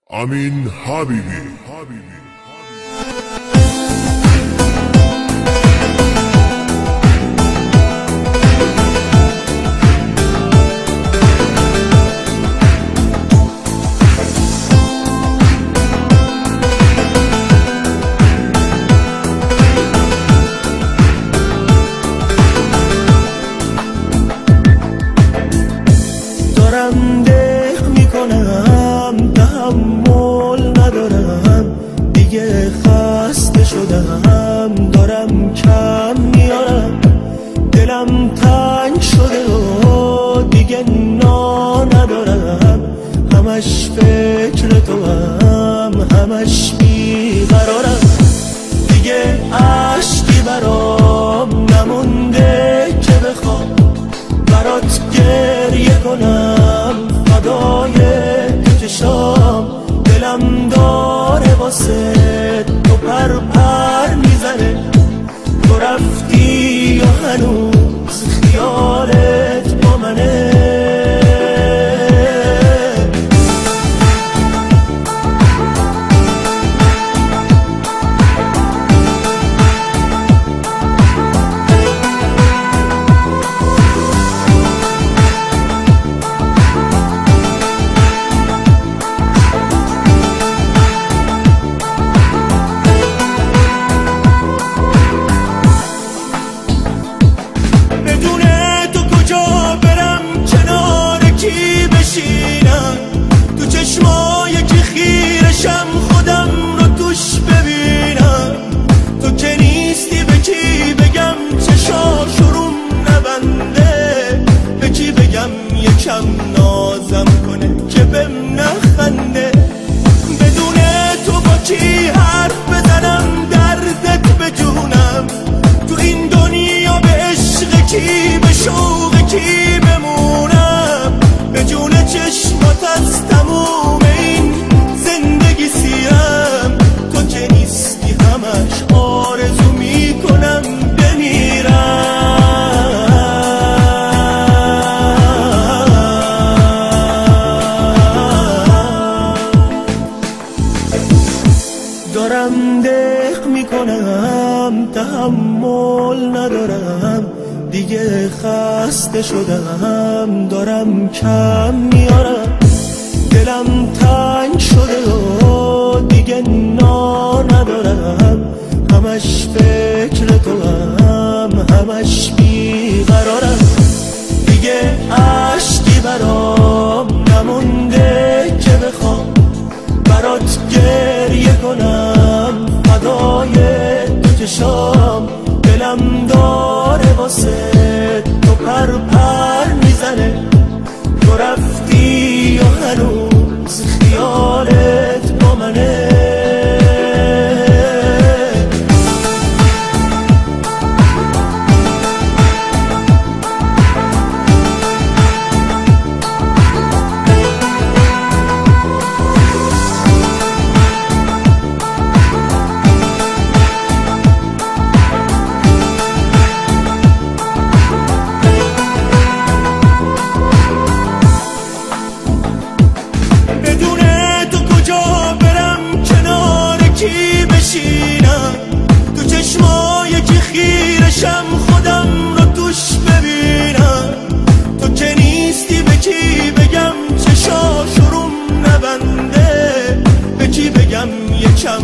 امین حبیبی. دارم دق میکنم تحمل ندارم دیگه خسته شدم دارم کم میارم دلم تنگ شده و دیگه ندارم همش فکر تو همش بیقرارم دیگه عشقی برام نمونده که بخوام برات گریه کنم فدای چشام دلم داره واسه تو پر میزنه تو رفتی یا هنوز خیالت با منه تو چشمای که خیرشم خودم رو توش ببینم تو که نیستی به کی بگم چشاشو نبنده به کی بگم یکم نازم کنه که بهم نخنده بدون تو با کی حرف بزنم دردت به جونم تو این دنیا به عشق کی به شوق کی بمونم به جون چشمات از تموم این زندگی سیرم تو که نیستی همش آرزو میکنم بمیرم دارم دق میکنم تحمل ندارم دیگه خسته شدم دارم کم میارم دلم تنگ شده و دیگه ندارم همش فکر تو همش بیقرارم دیگه عشقی برام نمونده که بخوام برات گریه کنم فدای چشام دلم داره واسه تو پر میزنه تو رفتی یا هنوز خیالت با منه تو چشمای که خیرشم خودم رو توش ببینم تو که نیستی به کی بگم چشاشو نبنده به کی بگم یکم